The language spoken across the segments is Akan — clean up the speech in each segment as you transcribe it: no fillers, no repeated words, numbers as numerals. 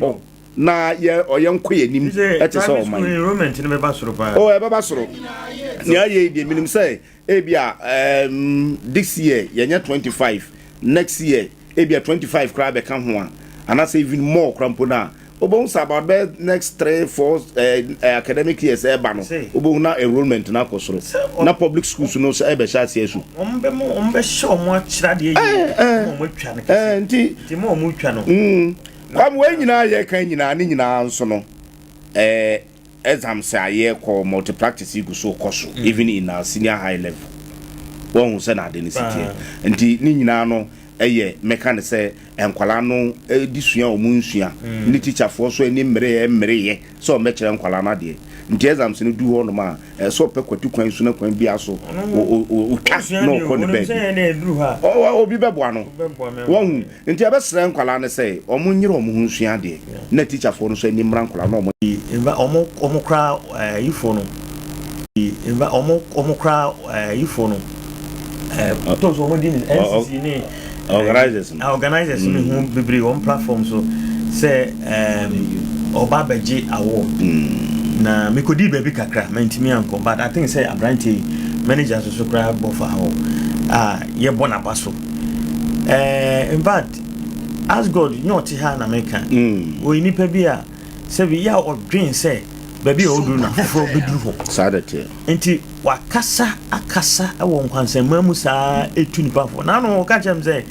Oh, na ye oyenko yenim ete so o man enrollment ne beba soro pa oh e beba soro nya ye die minim say e bia this year ye nya 25 next year e bia 25 kra be ka ho a and say even more krampo na obon say about next 3-4 academic years e ba no obon na enrollment na kosoro na public schools no so e be sha ase asu ombe show mo akira de mo twa no nti mo twa no Kwame we nyina ye kan nyina ne nyina nso no exam say ye call multi practice go so course even in our senior high level won say na de ne sitie nti ne nyina no eye meka ne say enkwala no disua omunsua ne teacher for so ani mmere ye so me kire enkwala na de nti exam se no du ho no ma so pe kwatu kwan so na kwan bia so o no ko ne be obi bebo no won nti abesere enkwala ne say omunyire omunsua de na teacher for no so ani mmra enkwala no omo kra yifo no omo kra yifo no to so mo di NCC ni organizers who be on platform so say oba beji award na me kodi baby kakra mentimi anko but I think say abranti managers so cry bofa ho ye bona paso in fact as God not here na meka we nipa bia say we ya odwen say baby odu na for beduru ho sadete enti wakasa akasa e won kwanse mamu sa etu nipa fo na no ka chem say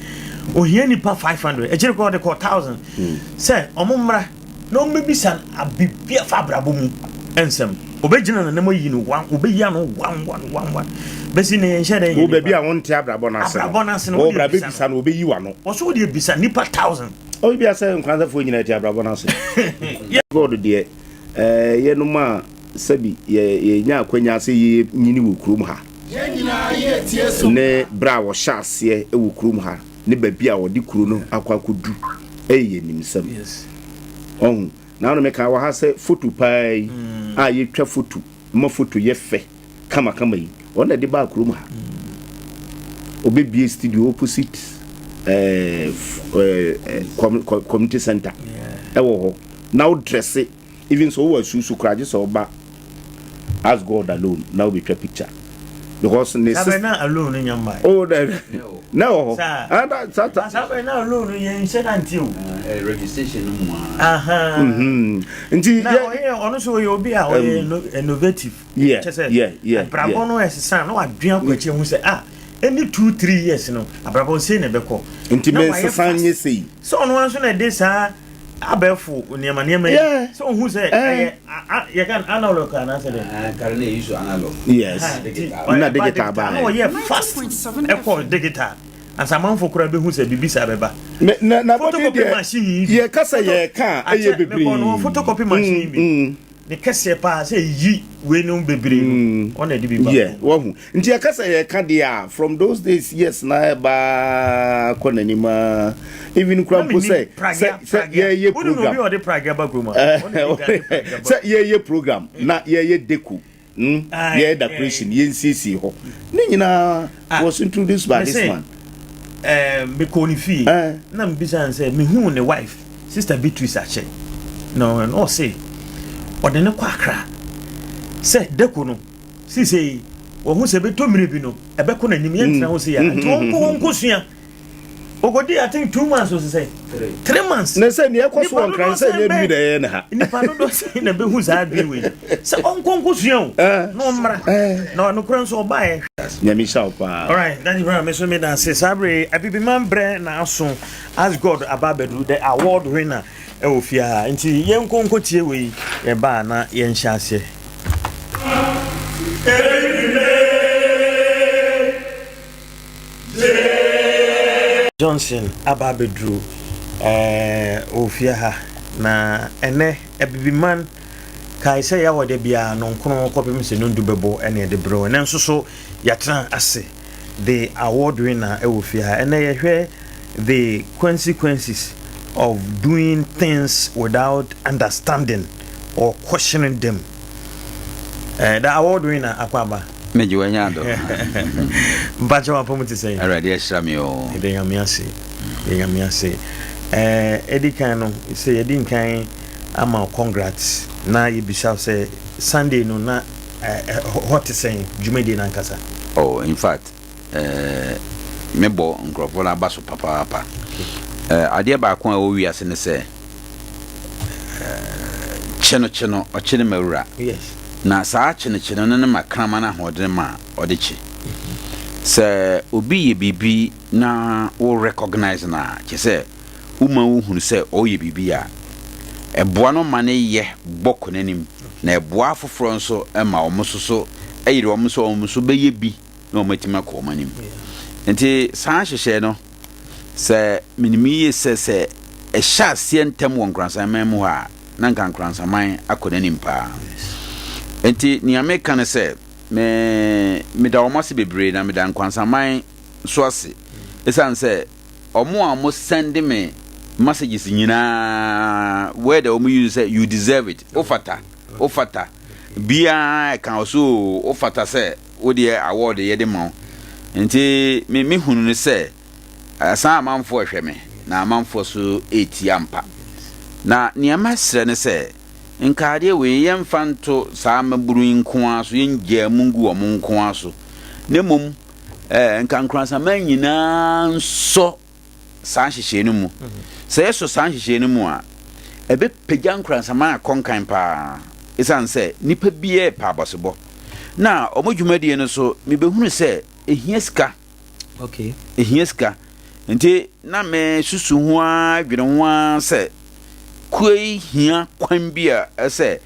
ohia nipa 500 ejire ko de ko 1000 say omumra no mebisa abibia fa brabo mu ensem obegina na nemo yi no wan obeya no 1111 besi ne nhye den o baby a won te abrabo na se o bra be bisa no obeyi wa no o so de bisa nipa 1000 o bia say nkwanza fo nyina te abrabo na se god de ye no ma sabi ye nya akwanya se ye nyini wo kurum ha ye nyina ye tie so ne bra wo shase e wo kurum ha ne baby a wo di kuru no akwakodu ye nimsam yes na no meka wa ha se photo pai ye twa photo mo photo ye fe kama yi ona de ba kurum ha obebie studio opposite community center wo ho now dress it even so we susu kraje so ba as God alone now be picture because na alone in your mind no and that na alone in said until registration nti yeah ono so you be innovative yeah brabo no esesa na wadua kwache hu say any 2-3 years no abrabo say na beko nti me sesa nye sei so ono anso na dey sa abefu niema so who say you can analog and say can use analog yes na digital ba no yeah fast echo digital and some for kura be who say bibisa beba na photocopy machine ye kasa ye ka eye bebre no photocopy machine bi the kase pa say yi we no bebre no on e di biba yeah wo nti ye kasa ye ka dia from those days yes na ba konanima even Krampo say ye program we the program say ye program na ye deco ye decoration ye ncc ho ni nyina was introduced by this man me konifi na mbisa say me hu ne wife sister Beatrice Ache no and all say odene kwa akra say deco no si say wo hu se beto mire bi no ebe ko na nyim ye ntra ho se ya nti wonko sua ogodi I think 2 months was say 3 months na say ne ekoso won kan say ne bi de na ha ni pa do say na be hu za adwe we say onko sua no mra no kran so ba e nyami sha pa all right that is where me so me dan say sabre abibi man bre na aso as God ababedu the award winner e ofia nti yenko tie we e ba na yen hya ase Johnson ababedru ofia ha na ene ebibiman kai say ya wode bia no nkono kopem se no ndubebo ene de bro ene nso so yatra ase the award winner ofia ha ene ye hwe the consequences of doing things without understanding or questioning them the award winner akwaba meji wanyado mbacho wapo mti say already eshamio de yamiase Eddie Kano say Eddie Kane ama congrats na yebisa say Sunday no na what is saying Jumedi nankasa. Oh, in fact mebo nkrofo na baso papa Adea baako a o wi ase ne say cheno ochene mawura. Yes. Na saa cheno no makrama na hodene ma odechi. Se obi ye bibi na o recognize na che se uma wo hunu se o ye bibi a eboa no mane ye boko nanim na eboa foforo nso ma omososo eyire omoso be ye bi na omatima ko manim enti saa hyehyɛ no se minimi ye se ehya se ntem won kransaman mu ha na nkan kransaman akonanim pa enti ni ameka ne se me da omo se bebre na me da nkwansaman so ase esan se omo a mo send me messages nyina where the omo use say you deserve it ofata bia kan so ofata say wo de award ye de ma nti me hunu ne say asan amanfo hwe me na amanfo so etiampa na niama sre ne say nkade we yemfanto saa maburu nkoa so yengia mungu o munkoa so nemom nkankransa man nyina nso saa hyehyɛ no mu sɛ yeso saa hyehyɛ no mu a ebe pagya nkransa man akonkan pa esan sɛ nipa bie pa abosebo na omodwumadie no so mebehunu sɛ ehia sika okay ehia sika nti na me susu ho adwene ho sɛ kuei hia kwan bia ese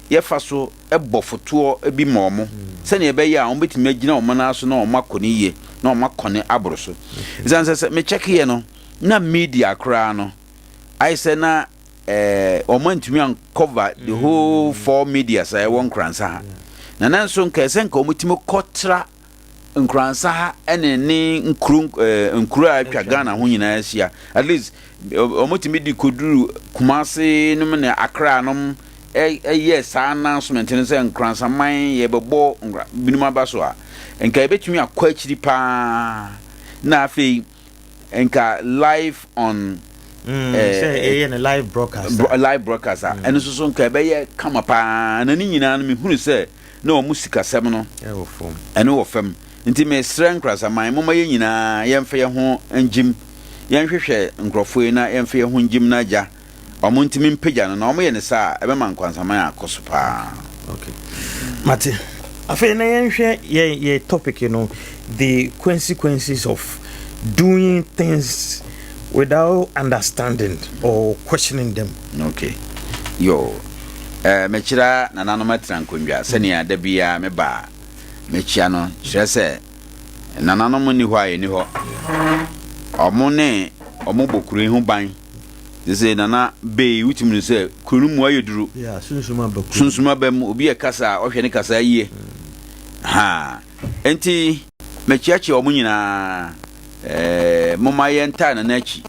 ye fa so ebofoto bi ma omo se ne ebe ya o betimi agina omo na so na omo akone ye na omo akone abro so izan se me check ye no na media kra no I say na omo ntimi an cover the whole four media say won Nkoranza ha na nan so nka se nka omo timi kotra Nkoranza ha ene ne nkuru atwa Ghana ho nyina asia at least omotimi di koduru Kumasi num ne Accra num yes announcement ne say Nkoranza man ye bebo binuma baso a enka ebetumi akwa akiri pa na afei enka live on say a live broadcast and so nka ebe kama pa na ni nyina no me hunu say na o musika sem no ene wo fam nti me sre Nkoranza man moma ye nyina yemfe ye ho anjim yanhwehwe nkrofo na yemfe ye ho njim na ja omontimi mpagya no na omo ye ne sa ebe man Nkoranza man akoso pa okay mate afi na yanhwe ye topic you know the consequences of doing things without understanding or questioning them okay yo mechira na nanoma trankonwa senia da bia me ba mechia no kire se na nanom ni ho aye ni ho omo ne omo bokuru hu ban they say nana be wutimi se kunu mu ayeduru yeah sunsuma bam obi e kasa ohwe ne kasa yie ha enti mechiachi omo nyina moma yenta na nachi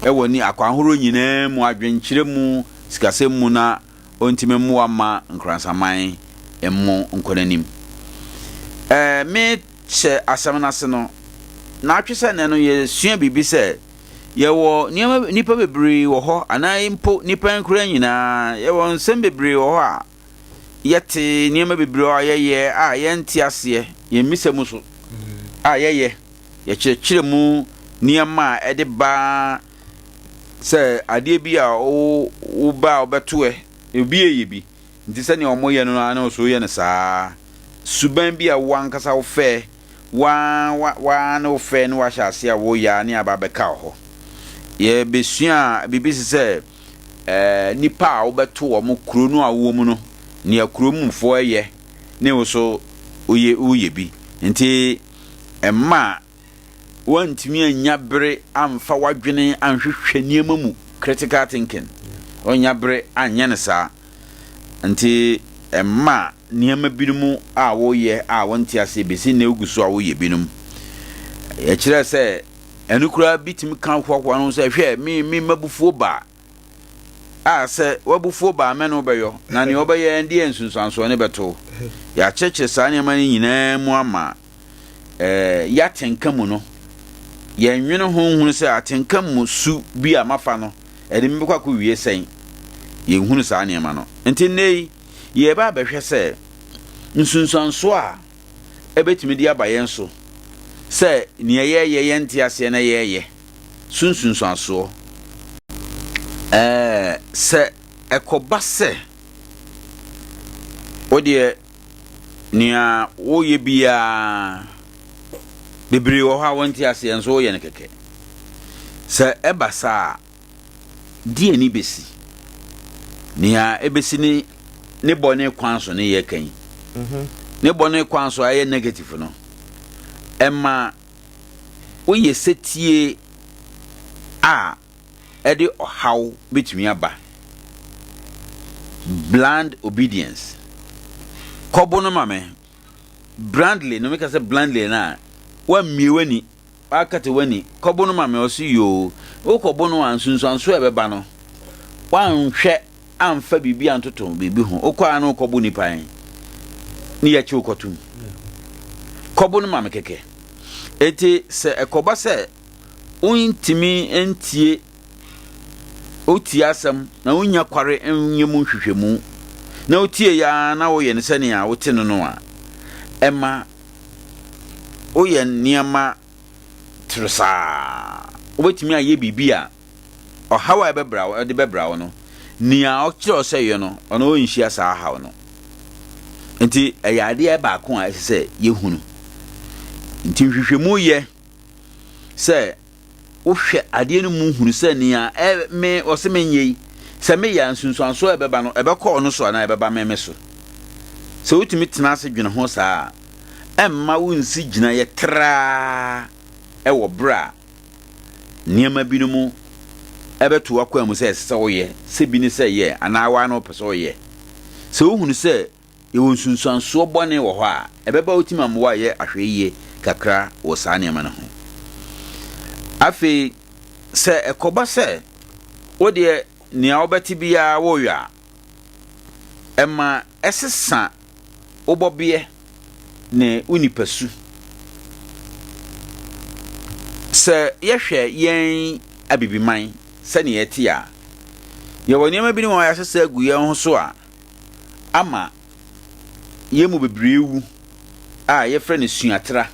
woni akwahoro nyina mu adwenkyire mu sikasem mu na ontime mu ama Nkoranza man emmo nkonanim me che asamna se no na atwese ne no ye sua bibi se ye wo nipa bebre wo ho ana impo nipa nkura nyina ye wo nsem bebre wo ho a yete nipa bebre o ye a ye ntiase ye misemu so a ye kyerɛkyerɛ mu niama ede ba se ade bi a wo ba obeto obi eyebi nti se ne omoye no na so ye ne saa suban bi a wankasa wo fe wa no fe no wa hyase a wo ya ne aba beka ho ye besua bibi se nipa a obeto wo mo kuro no a wo mu no ne akuro mu fo ye ne wo so oye bi nti emma wantimi anya bere amfa wadwene anhwehwe niema mu critical thinking onya bere anya ne saa nti emma niema binumu a wo ye a wonti ase besi na eguso a wo ye binum ya kire se enukura bitimi kan hwahwa no se hwe mi mabufuo ba a se wabufuo ba me no beyo na ne obaye ndi ensunsanso ne beto ya cheche saa niema ni nyina mu ama ya tenka mu no yen nwene honhunu se atenka musu bi amafa no ede mbekwa ko wie sen yen hunu saa ne ma no enti nei ye ba behwe se nsunsanso a ebetimi di abayen so se ne ye yente ase na ye sunsunsanso se ekoba se odie nia wo ye bia bibiri wo ha wonti ase enso wo ye ne keke se ebasa die ni besi nia ebesi ni ne bone kwanso ne ye kan ne bone kwanso aye negative no emma wo ye setie a edi ohaw betumi aba blind obedience kobo no mame brandly no make say blindly na wa miewani akate wani kobo no mame osi yo wo kobo no ansunsanso ebeba no wa nhwe amfa bibi antoto bibi ho okwa no kobo ni pan ni ya chi ukotum kobo no mame keke eti se ekoba se untimi entie oti asam na unya kware enyemu hwehwemu na otie ya na wo ye ne sane a wote no no a ema o ye niama tresa obetimi aye bibia o hawa ebebra o de bebra wo no nia o kire o se ye no ono o nhia sa hawo no enti eyade e ba ko a ese ye hunu enti hwehwemu ye se wo hwe ade no mu hunu se nia me o se menye se me ya nsunsuanso ebeba no ebekọ no so na ebeba meme so se utimi tena ase dwene ho saa emma wonsi gina ye kra ewo bra niema binumu ebeto akwa mu se se woye se bi ni se ye anawa no pese woye se wo hunu se e wonsunsuanso bone wo ho a ebeba utimi amwa ye ahweye kakra wo saa niema no ho afi se ekoba se wo de ni awbeti bia wo ya emma esesa obobie ne unipasu se yehwe yen abibiman se ne yeti a ye woni ma bi ni won ya sesa agu ye ho so a ama ye mu bebreu a ye frɛ ne suatra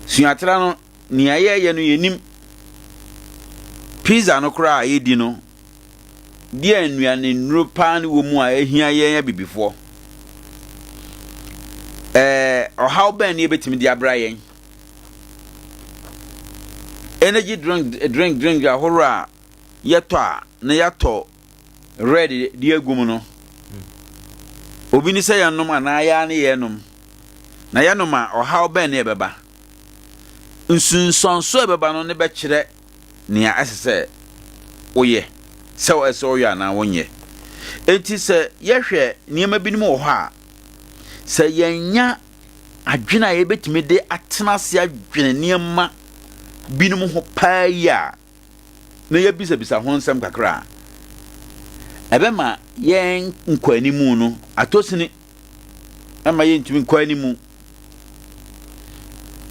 suatra no ni aye no yenim pizza no kra ye di no dia nnuane nnuro pa ne wo mu a ehia ye bibifo how ben ye betimi dia bra yen energy drink ahora yeto a na yato red dia gum no obi ni se yanom ana ya ne yenom na yanom a how ben ye beba nsunsanso ebeba no ne be kire nia asese oye so eso ya na wonye enti se yehwe niema binim wo ha se yenya adwena ye betimi de atena se adwena niema binim ho paaya na ye bisa ho nsem kakra ebema yen nkwanimu no atosini ama ye ntimi nkwanimu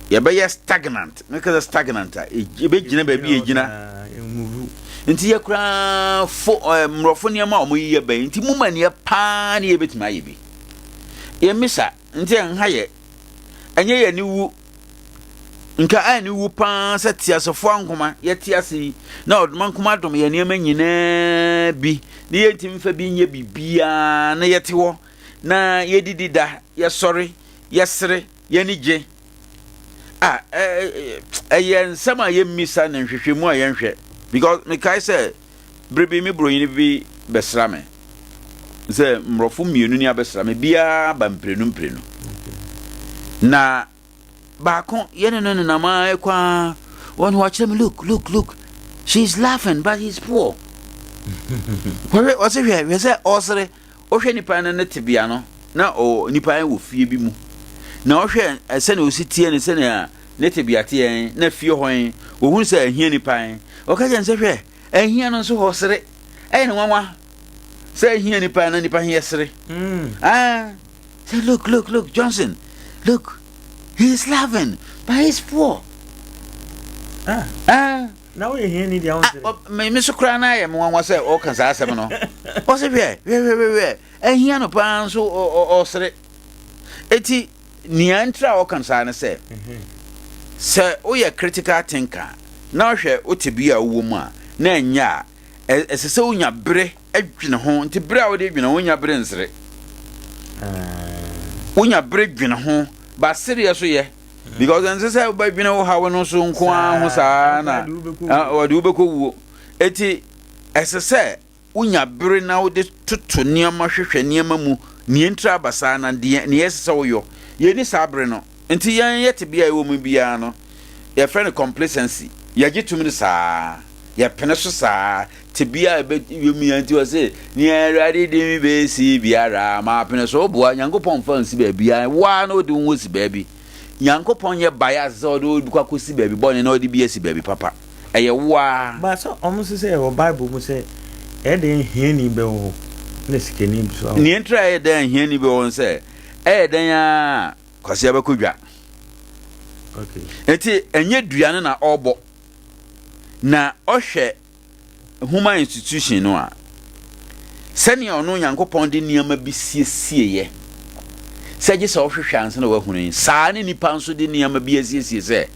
ye be ye stagnant because stagnant e be gina ba bi e gina nti ye kura mrofo niema o mo ye ba nti muma ne pa ne ye betima ye bi ye misa nti en ha ye enye ye ni wu nka ani wu pa se tiasofo ankoma ye tiase na odman kuma dom ye niema nyina bi ne ye ntim fa bi nye bibia na ye tewo na ye didida ye sori ye sere ye nije yen sama ye misa na hwehwemu a yenhwe because me kai say brebi mi broyin bi besra me say mrofo mienu ni abesra me bia ba mprenu na ba kon ye no na ma ekwa one watch them look she's laughing but he's poor what's it we say osere o hwe nipa na tebia no na o nipa wo fie bi mu na o hwe ese na ositie ne se na netibiate en na fie hoen ohun se ahia nipa o ka jen se hwe ahia no so hosere e ne nwanwa se ahia nipa na nipa hia sere say look Johnson look he is laughing but he's poor Now we hear need the me so cry na ye me wan wase o kan sa asem no o se we ehia no pan so o sere eti ni antra o kan sa na se o ye critical thinker na o hwe o tebia wo mu a na anya esese unya bere adwene ho nti bere a wo de adwene ho unya bere nsere unya bere adwene ho ba serious so ye because then say ba adwene ho ha no so nko ho sa na o de ubeko wo eti esese unya bere na wo de tutu niam hwehwe niam mu ni entra basa na de ne esese wo yo ye ni sa bere no nti yan yete bia wo mu bia no ye friend complacency ye gitum ni sa ye pene so sa te bia be yomi anti o se ni arade de mi be si biara ma pene so bo Nyankopon fa nsi ba bia wa na odi wo si ba bi Nyankopon ye bias so do kwa kosi ba bi bo ne na odi bia si ba bi papa eye wa ba so omuso se o Bible mu se e de hiani be wo na sikeni so ni entra e de hiani be wo se e de ya kwase abakodwa okay enti enye duane na obo na ohwe human institution no a sani ono Nyankopon de niam bi siesie ye seje se ohwehwe anse na wahunu saa ne nipa nso de niam bi asiesie se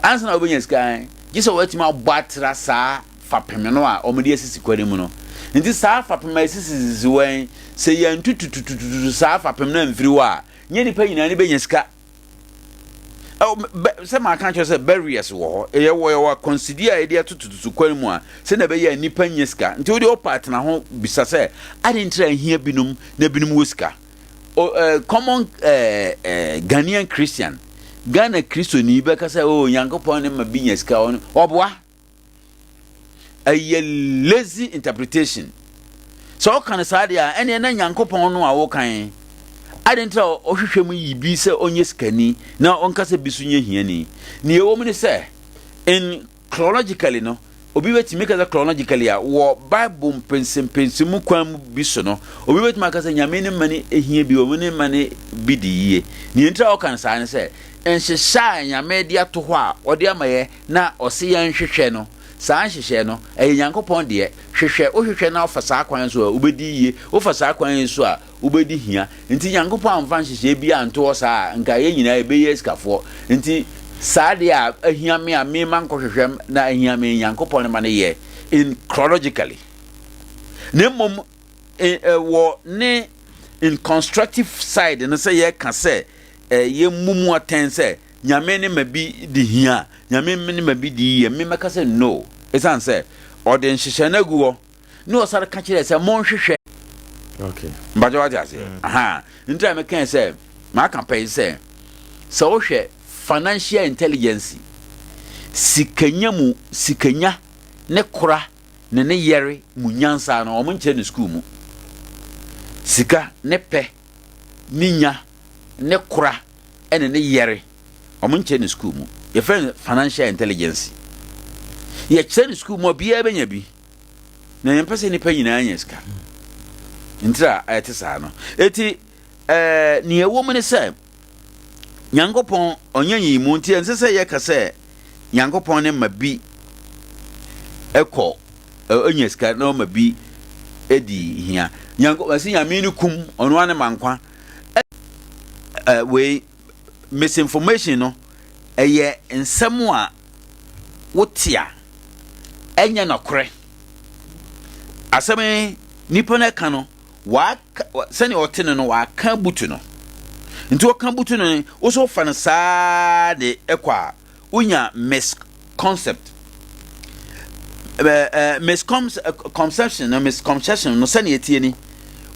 anse na obenya sky je se watima abatra saa fapem no a omde asisi kwani mu no nti saa fapem asisi ziwen se yan tututututu saa fapem na mfiri wa nye nipa nyina ne benya sika se ma kan cho se barriers wo ye wo consider e dia tututu kwani mu a se na be ya nipa nyeska nti wo de partner ho bisa se ade ntra hia binum na binum wo sika common Ghanaian Christian Ghana Christo ni be ka se o Nyankopon ne ma bi nyeska oboa a lazy interpretation so kan sa dia ene na Nyankopon no a wo kan adentra ohwehwem yibi se onye skani na onkase bisunye hiani ni ewom ni se in chronologically no obi weti make as chronologically a wo Bible pensim kwam biso no obi weti makase nyame ne mane ehia bi wo ne mane bidiye ni entra okan sa ne se enhyehya nyame de ato ho a ode amaye na ose yan hwehwe no saa hwehwe no Nyankopon de hwehwe ohwehwe na ofasa kwan so a ubedi yie ofasa kwan so a ubedi hia nti Nyankopon amfa hwehwe bia anto saa nka ye nyina ebeye skafo nti saa de a ahia me a me man kohwehwem na ahia me Nyankopon ma ne ye in chronologically ne mom wo ne in constructive side no say ye ka say ye mumu atense nyame ne mabi di hia nyame ne mabi di ye me maka say no esan say ode nhihye na guo ne osare ka kire say mon hwehwe okay mbajo wa jase aha ntra me kan say ma campaign say so hwe financial intelligence sikanya ne kora ne yere munyansa na o munche ne school mu sika ne pe ninya ne kora ene ne yere o munche ne school mu ye friend financial intelligence ye chen school mu bia benya bi na ye pese ni pa nyina anya sika ntra ayete sa no eti ni ewo mu ne se Nyankopon onyanyi mu nti ensese ye ka se Nyankopon ne mabi eko onye sika na mabi edi hia Nyankopon asi nyame ni kum ono ane mankwa we misinformation no eye nsem a wotia enya na kore aseme nipa na ka no wa sani otene no wa ka butu no nti o kan butu no o so fa na saa de ekwa unya misconception no sani etie ni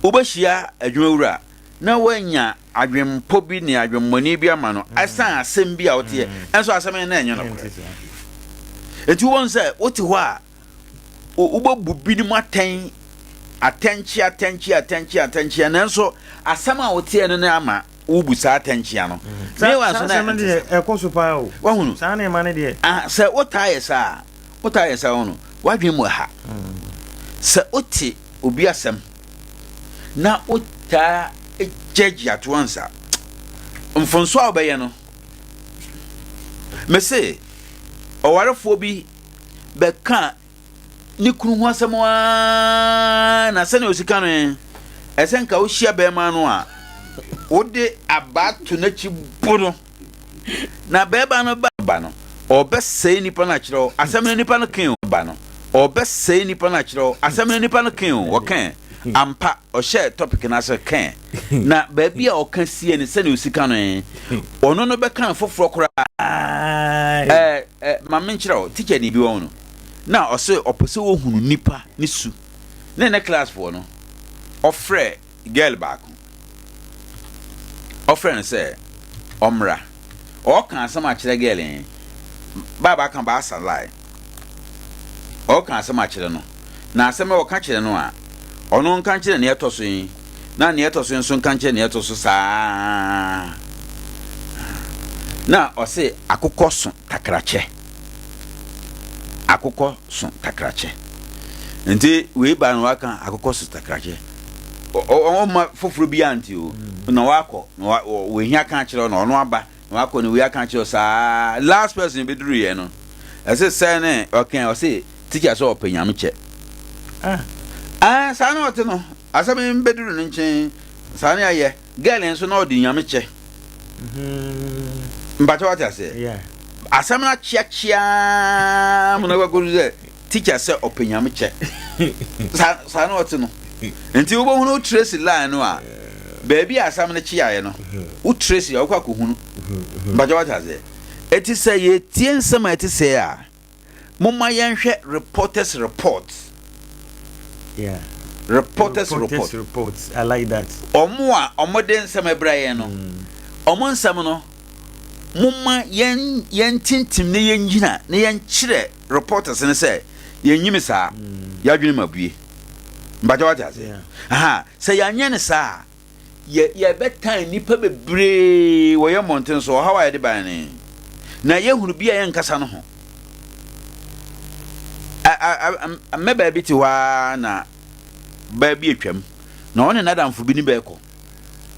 obahia Adwumawura na wanya adwempo bi ne adwemmoni bi ama no asan asem bi a wote enso asem na enyo no enti won say wote ho a ubabu bi ni maten attention nanso asem a wote no na ama ubusa attention no me wa so na ekoso pa o wahunu sa na ma ne de say wotaye sa wono wadwemu ha say wote obi asem na ota judge at once mfonso obeye no me say owarefo bi beka ni kunu ho asɛm na sɛ ne osika no ɛsɛnka wo hia bɛma no a wode abato na chi bono na bɛba no ba no obɛsɛe nipa na kyerɛw asɛm no nipa no kan ba no obɛsɛe nipa na kyerɛw asɛm no nipa no kan wɔkan ampa ɔhyɛ topic na sɛ kan na baabi a ɔka sie ne sɛ ne osika no ɔno no bɛka foforɔ kora ma me nkyerɛw teacher ni bi wɔ no na ɔsɛ ɔpɛsɛ wɔhunu nipa ne su ne class for no ɔfrɛ girl baako ɔfrɛ no sɛ ɔmra ɔka asɛm akyerɛ girl baba kan ba asalai ɔka asɛm akyerɛ no na asɛm a ɔka kyerɛ no a ɔno nka kyerɛ ne ɛtɔ so yi na ne ɛtɔ so nso nka kyerɛ ne ɛtɔ so saa na ɔsɛ akokɔ so takrakyɛ nti we ba no aka akokɔ so takrakyɛ ɔma foforo bi anti o na wakɔ na we hia ka kyerɛ no ɔno aba na wakɔ ne we aka kyerɛ saa last person be duru ye no ɛsɛ sɛ ne okay ɔsɛ teacher so ɔpanyam kyɛ saa na ɔte no asɛm be duru ne nkyɛn saa ne ayɛ girl nso na ɔdi nyame kyɛ mbacha wata sɛ asɛm na kyia mo na wakɔ sɛ teacher sɛ ɔpanyam kyɛ saa na ɔte no nti wo bo hunu trace line no a baabi asam ne chiaye no wo trace ya wo kwa kohunu mbaja wata ze eti sɛ ye tie nsɛm eti sɛ a momma yɛnhwɛ reporters report reporters report I like that omo a omode nsɛm ebraye no omo nsɛm no momma yɛn tintim ne yɛngyina ne yɛnkyerɛ reporters ne sɛ yɛnyim saa yɛadwene mabue mbaja wata ze aha sɛ yɛanyɛ ne saa ye betan nipa bebre wo ye mountain so how I de ban ne na ye hunu bia ye nkasa no ho me ba bi ti wa na ba bi atwam na one na damfo bi ni be ko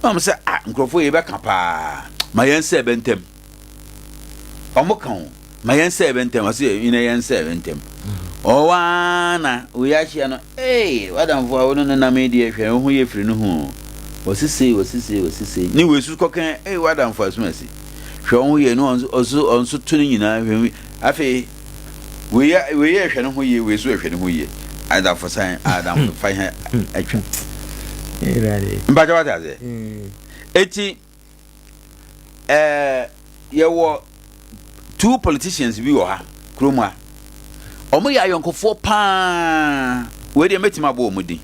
am se nkrofo ye be ka pa ma yen se bentem omo kan ma yen se bentem ase ina yen se bentem o wa na wo ya hia no wadamfo a wono na media hwe ho ye firi no ho wasise ni wesu kokan wadam for asumasi hwe ho ye no onso to ni nyina hwe afi we ye hwe no ho ye wesu hwe no ho ye adam for sign adam fa ha atwa mbaja wata ze eti ye wo two politicians bi wo ha kroma omo ya yonkofo pa we de metima bo omudi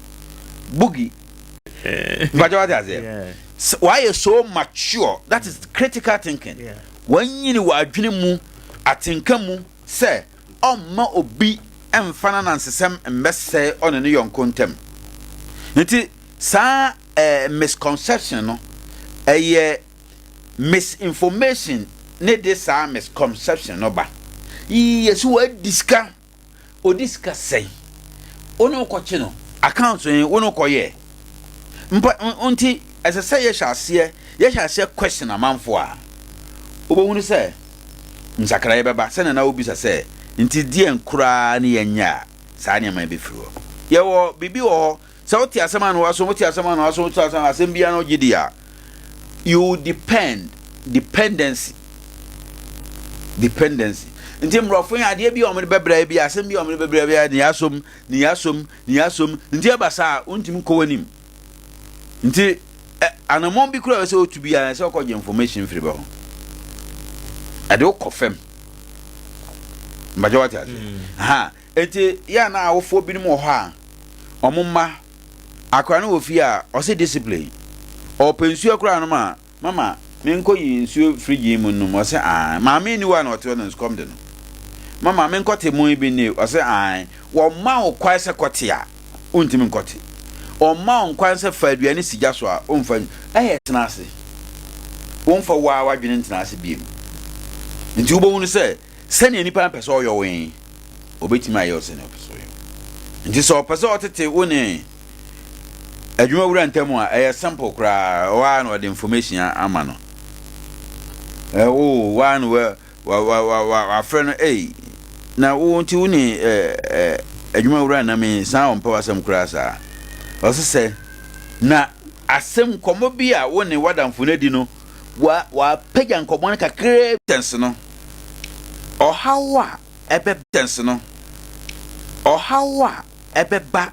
bugi mbaja wata ze why is so mature that is critical thinking when you wa adwene mu atenka mu say omma obi emfana na nsesem mbese on ne yonko ntem nti sa misconception no misinformation ne de sa misconception no ba yesu wa odiska say ono koche no account ono koye mpa unti as I say ye shall question amanfo a obohunu say nsakra ye beba se na obi say nti die nkura ne yenya saa ne ma be firo ye wo bibi wo se oti asema no waso oti asema no waso oti asema asem bia no gidia you dependency nti mrofo ya ade bia o me bebra bia asem bia o me bebra bia ni yasom nti abasa untim kowanim nti anamon bi kura se otubi ya se okoje information free ba ho ade okofem mbaje wati ase ha enti ya na awofo bi mu ho a omumma akwa na ofi a o se discipline o pensu akura no ma mama menko yi nsuo free mu no mo se maame ni wa na ote no skom de no mama menko te mu bi ni o se wo ma o kwa se kote a untimi nkote o ma onkwan se fa aduane sigya so a omfa tena ase wonfa wa wadwene tena ase biem nti ubonu se ne nipa pese oyo wen obetima ayo se ne pese oyo nti so pese otete woni Adwumawura ntemu a sample kra wa no the information ama no wa no wa friend na wo nti wo ni Adwumawura na me san on power asem kura sa o se na asem komo bi a wo ne wadamfo na di no wa pagya nkomo na kakre tense no ohawa ebe tense no ohawa ebe ba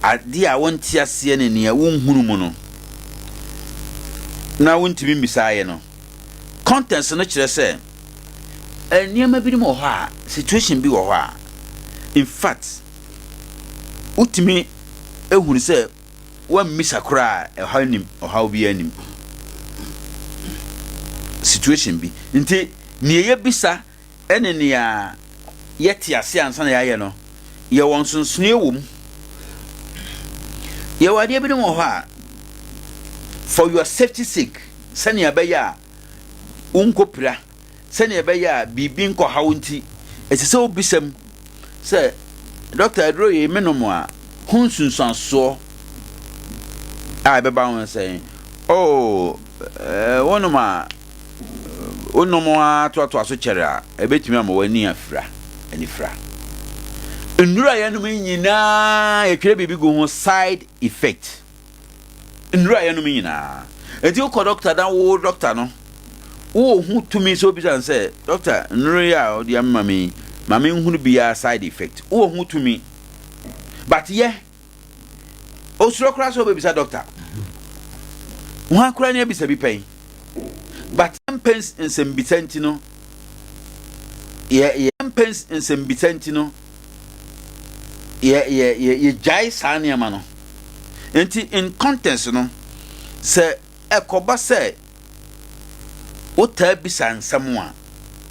ade a wonti ase ne ne wonhunu mu no na wontimi misaye no contents no kire se eniema bi mo ho a situation bi wo ho a in fact utimi ehunu se wa misa kra ehanim ohaw bi anim situation bi nti ne ye bisa ene ne ya yeti ase ansa na yaye no ye won sunsun ewom ye wade bi mo ho a for your safety sake sani abeya unkopira sani abeya bibi nko hawunti etise obisem se Dr. Adroye menomo a hunsunsanso a beba won say wonoma to aso kere a ebetimi amawani afra anifra ndura yanum nyina yetwe bibi go ho side effect ndura yanum nyina enti ko doctor dan wo doctor no wo hu tumi so bi san say doctor ndura ya odi amami mame nhunu bia side effect wo hu tumi but ye osuro kra so be bisa doctor wo akra ne bisa bi pen but pens in some bitantino pens in some bitantino ye jai sane ma no enti in contents no se ekoba se o ta bisa nsam a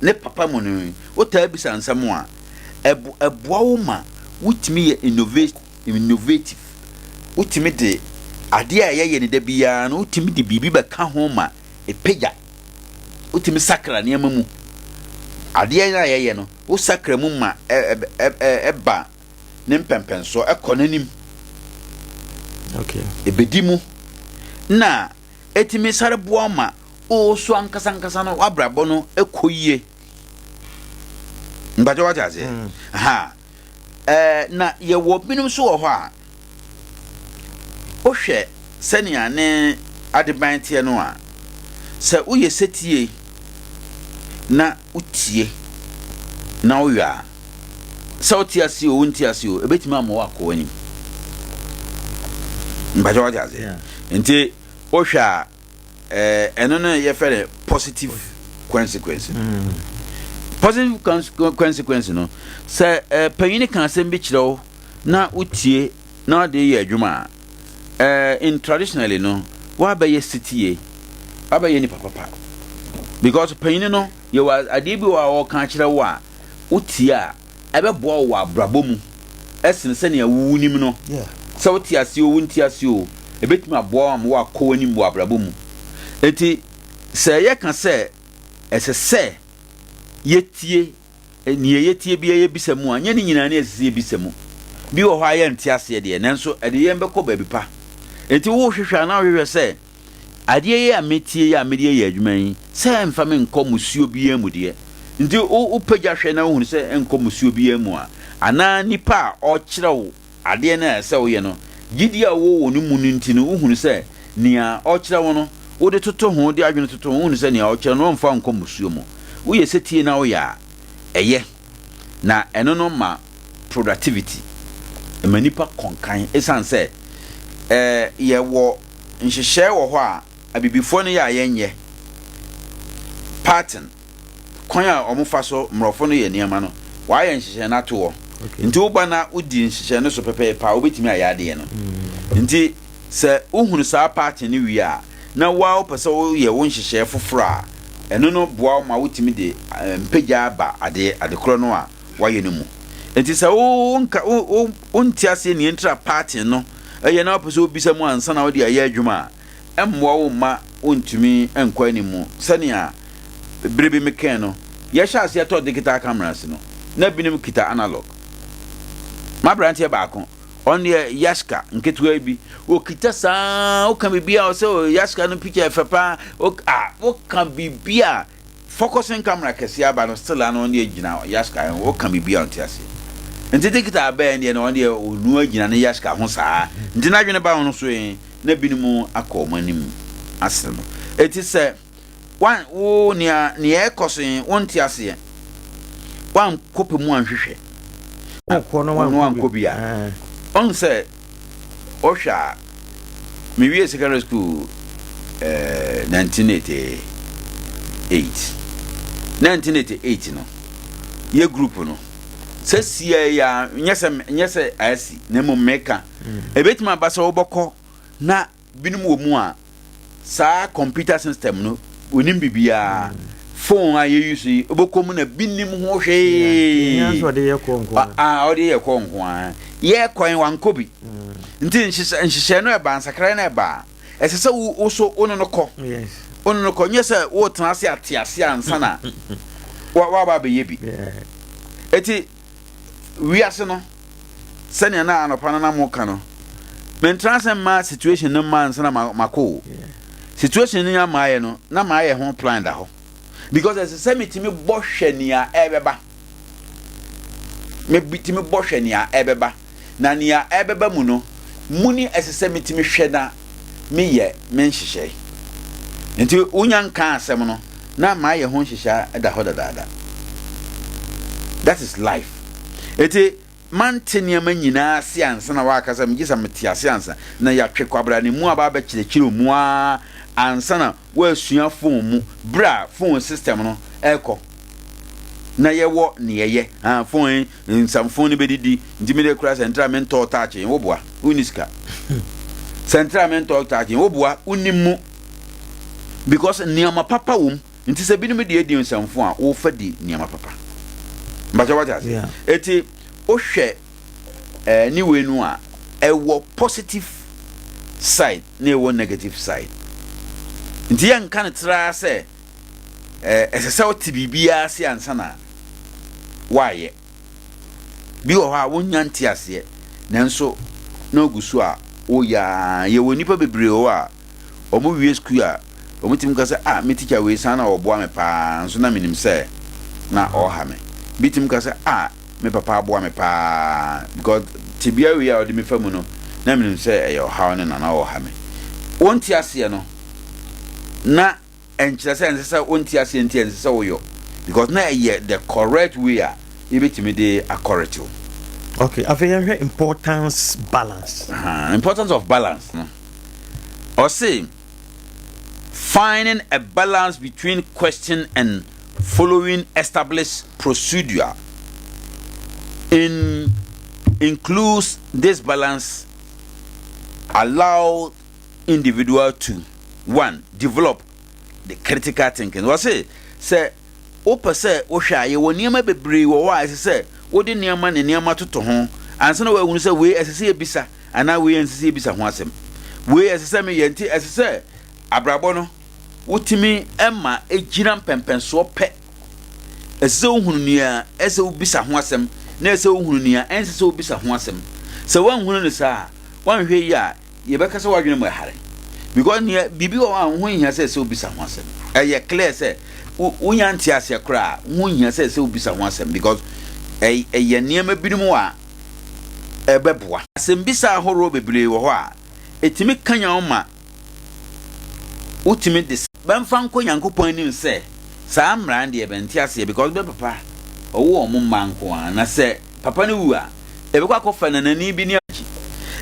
ne papa mo no o ta bisa nsam a eboa wo ma wutimi ye innovative wutimi de ade a ye ne da bia no wutimi de bibi ba ka ho ma epeja wutimi sakra ne amamu ade a ye no wo sakra mu ma eba ne mpempenso ekonanim okay ebedimu na etimi sare boa ma o so ankasa no wabrabo no ekoyie mbajo wajaze ha na ye wo binum so wo ho a o hwe senia ne adeban tie no a se uye setie na utie na oya sauti asio wunti asio ebetimi amawa ko ani mbajo wajaze nti o hwa eno no ye fere positive consequence positive consequence no se panyini kan asem bi kirewo na utie na de ye adwuma in traditionally no wa ba ye sitie wa ba ye ni papa because panyini no ye wa ade bi wa o kan kirewo a utie a ebe bo wa brabo mu esene se ne awunim no se utie ase o wunti ase o ebetimi abo am wa ko ani mu abrabo mu enti se ye kan se ese yetie ni yetie bia ye bisamu anya ni nyina na ese bisamu bi wo ha ye nti ase de nanso ade ye mbekọ ba bi pa enti wo hwehwa na hwehwe se ade ye ametie ye amede ye adwuma yi se mfa me nkọ musuo bia mu de nti wo pagya hwe na wo se nkọ musuo bia mu a ana nipa o kirewo ade na se wo ye no gidi a wo wonu mu nti no wo hunu se nia o kirewo no wo de toto ho de adwene toto ho hunu se nia o kire no mfa nkọ musuo mu wo ye setie na wo ya eye na eno no ma productivity emanipa konkan esan se ye wo nhihye wo ho a abibifo no ya yenye pattern kwan a omufa so mrofo no ye niama no wa ye nhihye na to wo nti wo ba na udi nhihye no so pepe pa obetimi ayade no nti se uhunu sa pattern ni wi a na wa opese wo ye wo nhihye foforo a eno no boa ma wutimi de mpagya ba ade kro no a waye no mu enti se wo ntiase ne entra party no eye na opese obisa mu ansa na wo de aye adwuma emmoa wo ma ontumi enkwa ni mu sane a brebe meken no ye sha ase to digital cameras no na binim kita analog ma brantie ba ko on ye yaska nketua bi o kita sa o kan bibia o se o yaska no picture fepa o kan bibia focusing camera kesi aba no still an on the gina yaska and what can be beyond tiase nti tikita aba en na on the onu agina ne yaska ho saa nti na dwene ba ho so en na binimu akomanim asem eti se wan wo nia ekosen won tiase wan kopemu anhwehwe wan kopia on say osha me wie secondary school 1988 no ye group no se sia ya nyese asi na mo meka ebetima basa oboko na binum wo mu a sa computer system no onim bibia phone a ye use oboko mu na binim ho hwe nyanso de ye konko ode ye konko ye kwan wankobi nti nhihye no e ba nsakra na e ba esese wo so ono no ko yes ono no ko nyese wo tenase atiase ansa na wa ba be yebi eti wiase no sene na anopa na mo ka no men transema situation no man ansa na mako situation ni amaye no na maye ho plan da ho because esese metimi bo hwania ebeba me bitimi bo hwania ebeba na nia ebeba mu no muni esese metimi hweda me ye men hihye nti unyan kan asem no na ma ye ho hihya da ho da that is life eti man teniama nyina se ansa na wa kasa mgisa metiase ansa na ya twe kwabra ne mu aba ba kirekire mu a ansa na wa sua phone mu bra phone system no eko na ye wo ne ye phone nsam phone be didi ndimire kura central mental touch wo boa uniska central mental touch wo boa unimu because niama papa wom nti se binum de edi nsamfo a wo fa di niama papa mbaja waja eti o hwe ni wenu a ewo positive side na ewo negative side nti yan kan tra se esese o tibibia se ansa na waye bi o ha wonya ntiase nanso na ogusu a o ya ye woni pa bebre o a omo wie school a omutim ka se me teacher we sana oboa me pa nso na minim se na oha me bitim ka se me papa aboa me pa because tibia we a odi me famu no na minim se e oha ne na oha me wonti ase no na enkyere se ense wonti ase enti ense se woyo because na the correct way a ebetimi de correct. Okay, I think importance balance. Importance of balance. No? Or say finding a balance between question and following established procedure includes this balance allow individual to one develop the critical thinking. What say o pese o hwa ye woni ma bebre wo wa say wo de niama ne niama toto ho ansa na wa hunu say we esese ebisa ana we esese ebisa ho asem we esese me yenti esese abrabo no wotimi emma ejira mpempenso pe esese ohunu nia esese obisa ho asem na esese ohunu nia esese obisa ho asem se wan hunu ne sa wan hwe yi a ye beka se wadwene mo hare because nia bibi wo ho hia se esese obisa ho asem eye clear se unya ntiase kra hunya se obisa ho asem because eye niam binumu a ebeboa asem bisa horo bebre wo ho a etimi kanya oma utimi dis banfa nko yankopon nim se sa amran de ebentiase because be papa owo omumma nko a na se papa ne wu a ebekwa akofa na nani bi ni achi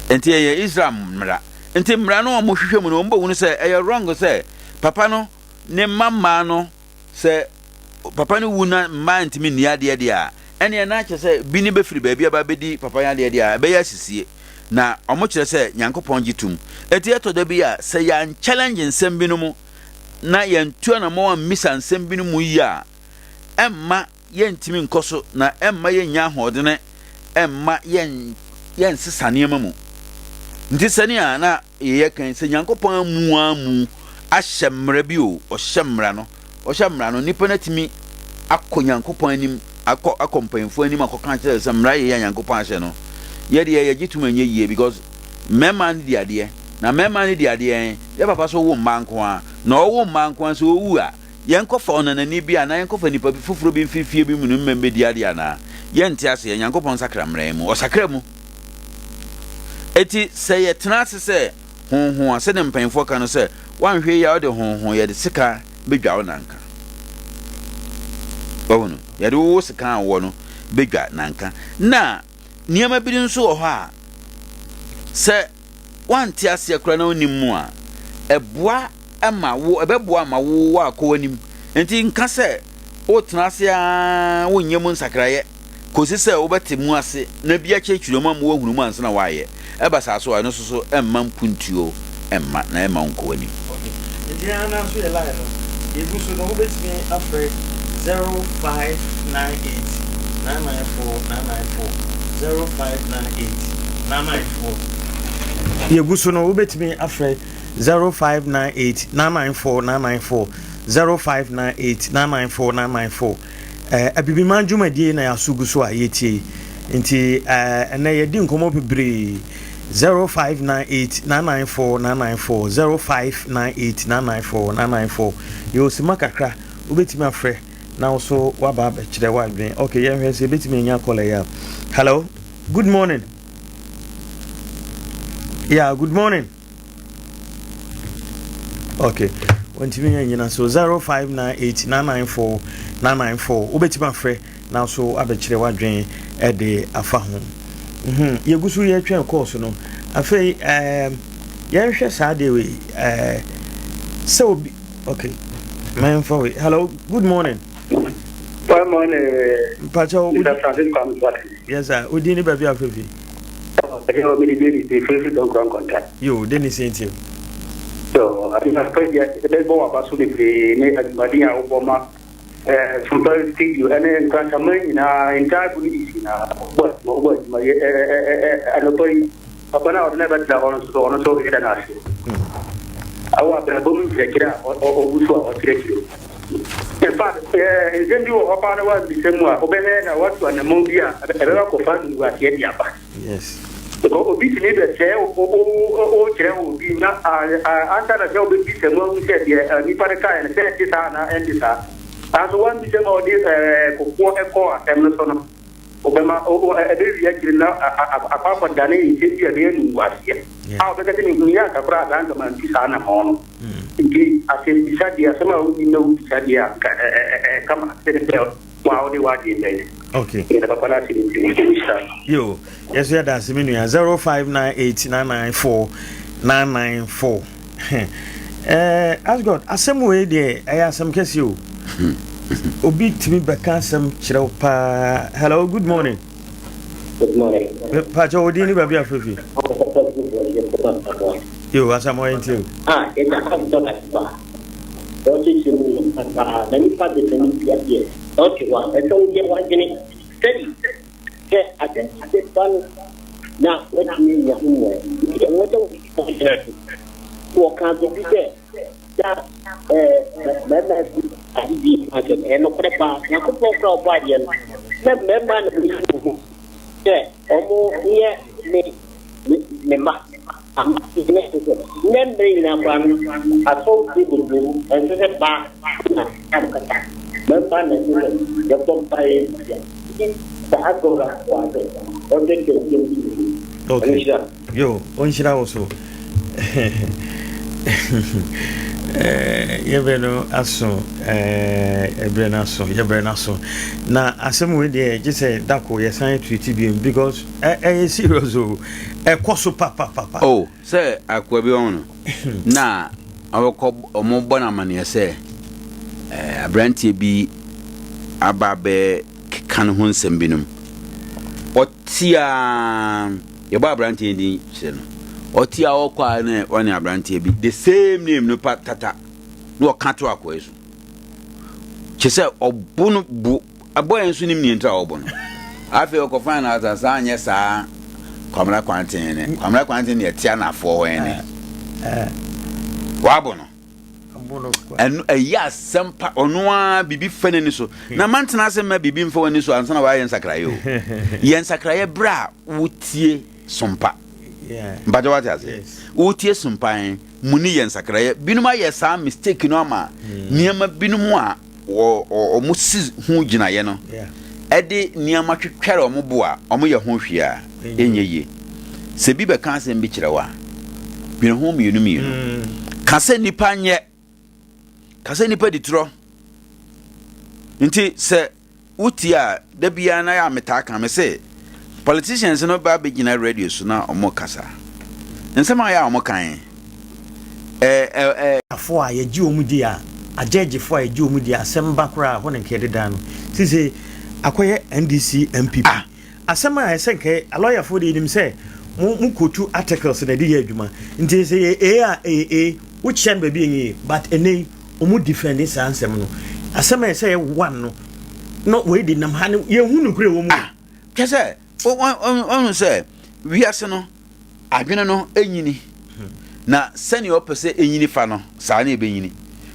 enti eye Israel mra enti mra no mo hwehwe mu no mbo wonu se eye wrong se papa no ne mama no se papa no wu na ma ntimi ni ade de a ene na che se bi ni be firi ba bia ba bedi papa ya de a be ya sisie na omo kire se nyankopon gitum eti eto da bi a se ya challenge nsem bi no mu na ye ntua na mo misa nsem bi no mu yi a emma ye ntimi nkoso na emma ye nya hodene emma ye nsesa ne mu nti sani a na ye kan se nyankopon amu ahyemra bi o ohyemra no nipa na timi akonyankopon anim akompanfo anim akokan kire se mra ye nyankopon ahye no ye de ye gitum anye yie because mema ni de ade na mema ni de ade ye papa so wo manko a na wo manko so wu a Yankofa on na ni bia na yankofa nipa bi foforo bi mfifie bi mu no mmembe di ade ana yente ase yankopon sakra mran mu o sakra mu eti se ye tena ase se honhon ase ne mpanfo ka no se wanhwe ya o de honhon ye de sika bedwa wo nanka wono ye de wo sika wo no bedwa nanka na niam bi nso wo ho a se wante ase akra na onim mu a eboa ama wo ebeboa ma wo akọ anim enti nka se o tena ase a wo nyem nsakraye kosi se wo bete mu ase na bia chechuro ma wo hunu mu ansa na waye eba sa so ano so emma mpuntuo emma na emma nko anim enti ana so ye line no ebu so no wo betimi afre 0598 994 yebu so no wo betimi afre 0598 994 abibi manjumadie na yasugu so ayetie nti na yedi nkomo bebre 0598 yo sima kakra ubetimi afre na also waba ba kire wa dwen okay yen hwe se betimi nya call ya hello good morning yeah good morning okay wantimi nyina so 0598 ubetimi afre na also abekire wa dwen e de afa ho yegusu ye twen course no afei yen hwe saa de we so okay man for we hello good morning good morning Pacho Mr. Francisco yes sir udini ba bia afefi yo deni senti so I think after the boy about to be ne admadia oboma Sompa studio and Nkoranza na entire police na what my anotoi apana never da on so ida na shi awa ba bomu sekira o buso o sekira in fact nzendi wo apana wa bisemwa obele na watu na mombia ebe ko fanu wa tie dia ba yes ko obi tini be se o kire obi na anta na se obi bisemwa unse dia ni pare kai na se ti sana endisa as one be more this ko eko atem so no obema ebe ya kiri na akwa dane yin dia be nu asie a be ka ni ya ka pra dan man ti sana hono ngi ase bisa dia sama uni no bisa dia kama se de wa odi wa di ndai okay ina papa na sini yo yes ya da siminu ya 0598994994 as god asem we de asem kesi o obi timi beka asem kire pa hello good morning Pacho odini ba bia fefi yo asam o enti eta ka to ka ba o ti sinu pa na ni pa de ni pia pia okay wa eto ye wa jini steady ke ate pan na what me ya mo ye mo to ko ka do bi de ya me abi ate no prepa ya ko pro ba ye me na ke omo ye me ma membre na ban aso ti buru en se ba na ka memba na ni ya pompa e ta agora kwado o de ke okay yo onshira oso yebeno aso ebrena so na asem we de je say dako ye san treat bi because serious o koso papa oh say akwa bi on na awko omo bona mane say abrantie bi ababe kan ho nsem binum otia ye ba abrantie din che no otia okwa na one abrantie bi the same name no patata no okato akweso che say obunu bu aboy enso nim ni ntra obono afi okofa na asasa anye saa Kwame Boateng ne tia na afọ ene wabono en ya sempa onwa bibi fane ni so na mantena asem bibi mfa wani so ansa na wa yen sakraye o yen sakraye bra wutie sompa Mpacho what I say. Utie Sompa muni yen sakra. Binuma ye sa mistake no ama. Niema binumu a o musi hu gina ye no. Ede niema twetware o mo a o mo ye ho hwe a enye se bi be kan se mbi kire wa. Binu ho mienu. Kase nipa nye. Kase nipa ditro. Nti se utia da bia na ya metaka me se politicians no ba begina radio so na omo kasa nsema ya omo kan afo a yeji omudi a ajeje fo a yeji omudi a semba kura ho ne nkede dan no sise akoye NDC MPP asema a esenke a lawyer for the nim say mu kotu articles na di adwuma nti se wo chen ba bi enyi but ene omu defend this answer no asema say one no we di nam ha ne ye hunu kure wo mu kese on say we ase no adwene no enyini na sani opese enyini fa no sa na ebenyini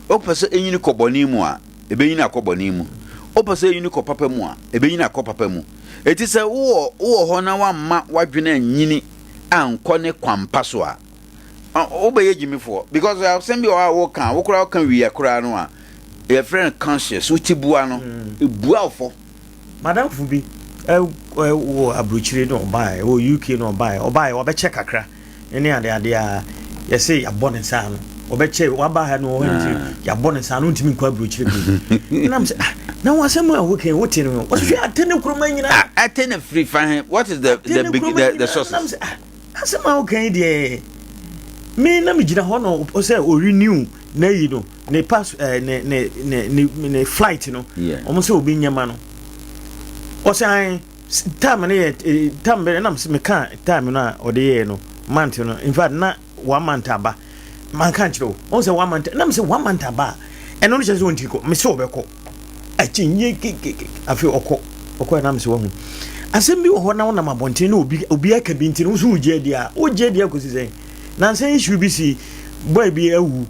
opese enyini koboni mu a ebenyini akoboni mu opese enyini kopapa mu a ebenyini akopapa mu eti se wo ho na wa ma wadwene enyini anko ne kwampa so a obeye gimifo because I send you wo kan wo kura kan wi akura no a your friend conscious uti bua no bua ofo madam fubi wo abrochire no buy wo UK no buy obe check akra ene ade a you say abone sa no obe check wa ba ha no ya abone sa no ntimi kwa abrochire bi na am say na wasem a wo kan wote no wo hwe atene kroma nyina atene free fan what is the source asem a wo kan de me na me gina ho no o say o renew na yi no ne pass ne flight no o mo say obi nyama no o say time na me kan time na o de ye no month no in fact na 1 month aba man kan chiro o say 1 month na me say 1 month aba e no just won tiko me say obeko a chinye afi okọ na me say wo hu asem bi wo ho na wona mabonten na obi aka bi ntin wo so uje dia o je dia ko si na say issue bi si boy bi awu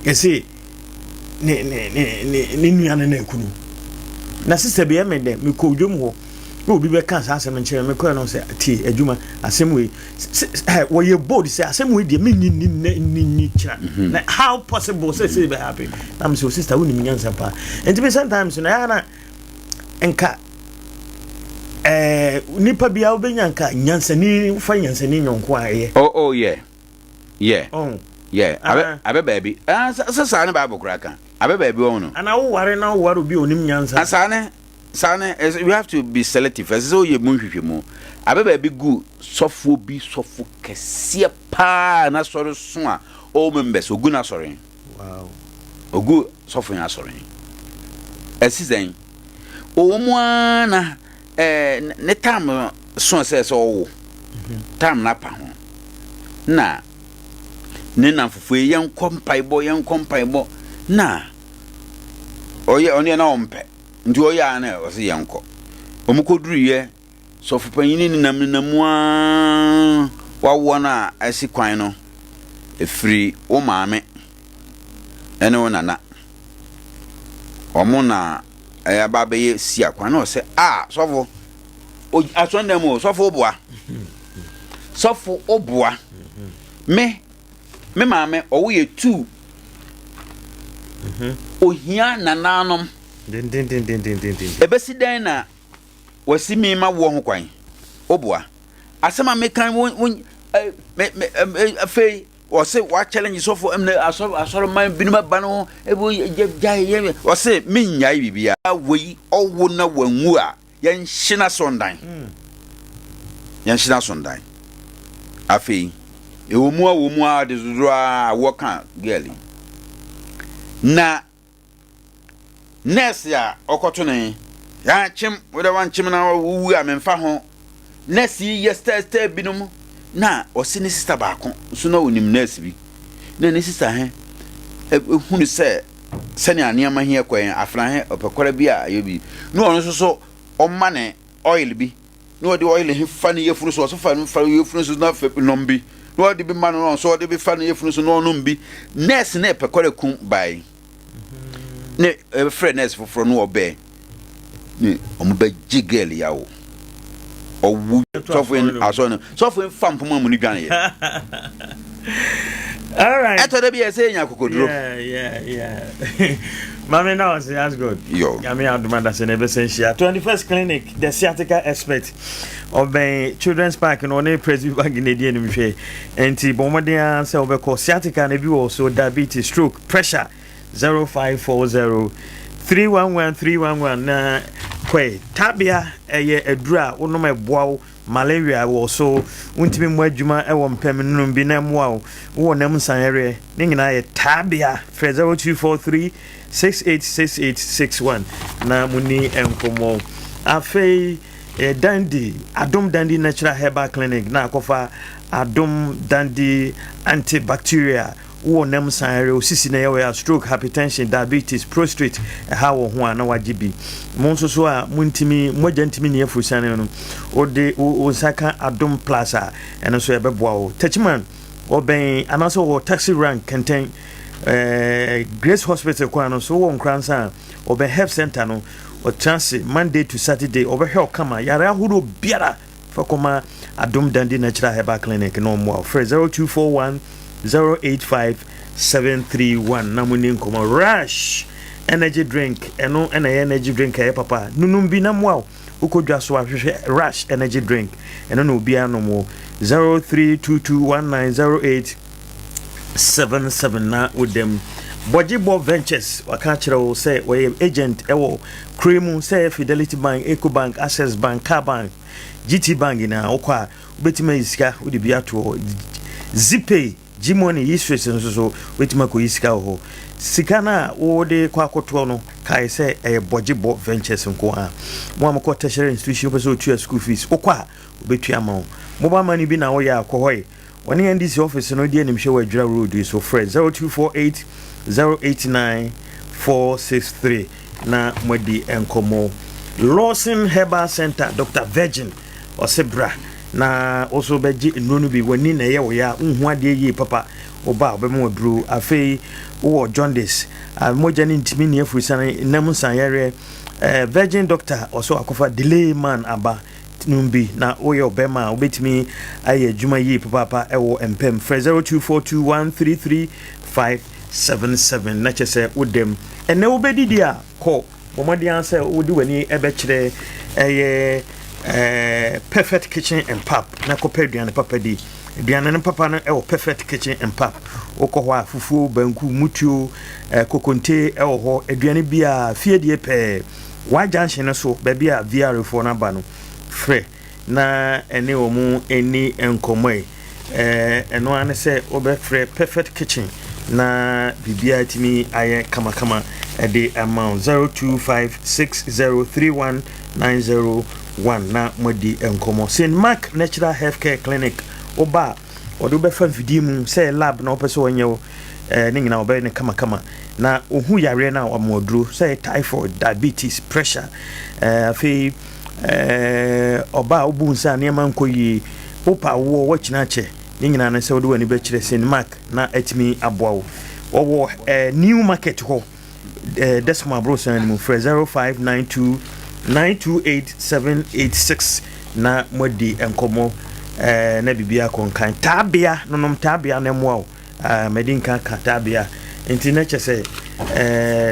ese ne nuane na ekunu na sister bi emede me ko dwom ho no obi be kan sa asem nkyere me ko no say ti adwuma asem we wo ye bold say asem we de me ni kira na how possible say be happy na me say sister we ni nyansa pa and be sometimes na enka nipa bia obenya nka nyansa ni fa nyansa ni nyonko aye oh yeah abe baby sa ne ba bokura kan abe baby won no ana wo ware na wo ware obi onim nyansa sane we have to be selective as so ye munhwehwe mu abe baby gu sofo kese pa na soro so a o members ogu na soro wow ogu sofo na soro esizan o mu ana ne tam so se wo tam na pa ho na ne na fufu yen kompaibo na oye oni na ompe ndi oya na o se yenko omukoduriye so fupanyin ni namu a wawo na asi kwan no efiri o maame ene o nana omuna aba be si akwan na o se sofo o asonda mu sofo oboa me maame owo ye 2 ohia nananom den ebesi dan na wasi mi ma wo ho kwan oboa asema me kan won afei o se wa challenge so for asoro man binuma ba no ebo ye o se me nyai bibia wei owo na wanwu a yen hina sondan afei ewomu a de zuzura woka girl na nurse ya okoto ne ya chim weda wan chim na wu a memfa ho nurse yesterday binum na osini sister baako so na onim nurse bi na ne sister hunu se sani aniama hie kwen afran opekora bi a yobi no ono so omma ne oil bi no de oil he fa ne yefunu so fa yefunu so na fa nombi no de bi man no so de bi fa ne yefunu so no nombi nurse na epekora kum bai ne friend nurse for no obe ni omo ba jigel yawo owu sofin aso no sofin fam poma mu ni dwan ye all right eto de be say nya kokoduro yeah Mami now that's good. Yo. Yami Adumada Senebessentia. 21st clinic, the sciatica expert of the children's park and on a Presbyterian Canadian Mife. And Bombardian Selbeko sciatica and also diabetes, stroke, pressure 0540 311 311 na kwe tabia edra onome boawo malaria wo so untimi mu adwuma e wo mpem num bi na moa wo nam sanere ne nyina ye tabia 0243 686861 na muni enkomo afei dandi adom dandi natural herbal clinic na akofa adom dandi antibacterial wo nam sanere osisi na ye stroke, hypertension, diabetes, prostate ha wo ho ana wajibi monso so a muntimi mogantimi ne afusane no ode o saka adom plaza eno so ebeboa o tachiman oben anaso wo taxi rank kenten Grace Hospital kwano so wo Nkoranza oben health center no o chance Monday to Saturday over help kama yara huro biara fakoma adom dandi natural herbal clinic no mo 0241 085731 namuni nkoma rush energy drink eno ena energy drink e papa nunum bi namwa ukodwa so ahwehwe rush energy drink eno no bia no mo 0322190877 na udem Bojibo Ventures waka kire say we agent ewo cream say Fidelity Bank, Eco Bank, Access Bank, Car Bank, GT Bank na okwa ubetima isika udi bia to Zipay Jimoni Yisres nso wetima ko yisika ho sika na wo de kwa koto no kai se Bojibo Ventures nko a mo amko tertiary institution person to school fees okwa obetua ma mobile money bi na wo ya akohoi woni NDC office no de animhwe wa adwira road so friend 0248 089 463 na modi enkomo Lawson Herbal Center Dr. Virgin Osebra na also beji nonu bi wani na ye wo ya nhu ade yi papa oba obemu odru afei wo jaundice moja ni ntimi ne afurisa nam sanyere Virgin Doctor also akofa delay man aba numbi na oyo bema obetimi aye adwuma yi papa ewo empem 0242133577 na chese udem ene obedi dia ko bomadi anse odi wani ebe kire perfect kitchen and pap na ko peduane papa di aduane ne papa no ewo perfect kitchen and pap okoho afufu banku mutuo kokonte ewo ho aduane bia fiedie pe wa junction so ba bia VR4 na ba no fre na ene omu eni enkomoi eno ane se obefre perfect kitchen na bibia timi aye kama the amount 0256031901 na modi enkomo St. Mark Natural Healthcare Clinic oba odo be fa vidimu say lab na opeso onye ni nyina oba ne kama na ohu yare na amodro say typhoid, diabetes, pressure afi oba obunsa ne mankoyi opa wo wachina che ni nyina na say odo wani be kire St. Mark na atimi aboawo owo new market ho decimal bro send mu 0592 928786 na modi enkomo na bibia konkan tabia nonom tabia na mo medinka ka tabia enti chese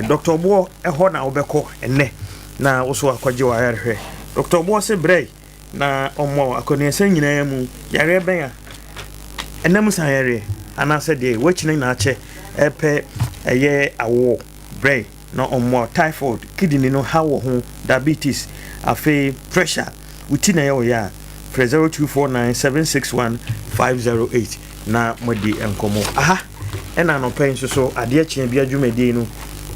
Dr. Bo eho na obeko enne na wo so akwaje wa yarehwe Dr. Bo se brei na omo akoniese nyina mu yare ben a enam san yare anase de wachina na ache epe eye awo brei no omo typhoid kidney no hawo ho diabetes afi pressure utina yo ya 0249761508 na modi enkomo aha ena no pen so ade chien bia dwumadi no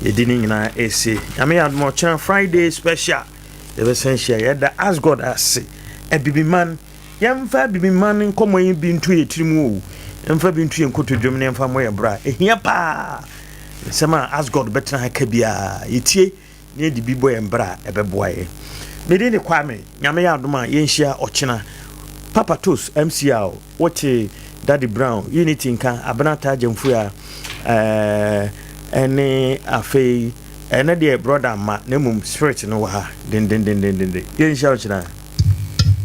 yedi nyina ese ame admo chana Friday special the essential yada as God as bibi man yamfa bibi man nkomo yin bi ntu yetirimu emfa bi ntu yenkoto dwom ne emfa moye bra ehia pa sema as God better haka bia yetie ne di bibo embra ebeboaye mede ne Kwame nyame ya adoma yenhia ochina Papa Tos MCL wote Daddy Brown Unity nka abanata jamfu ya ene afei ene de brother ma na mum spirit no wa ha den yenhia ochina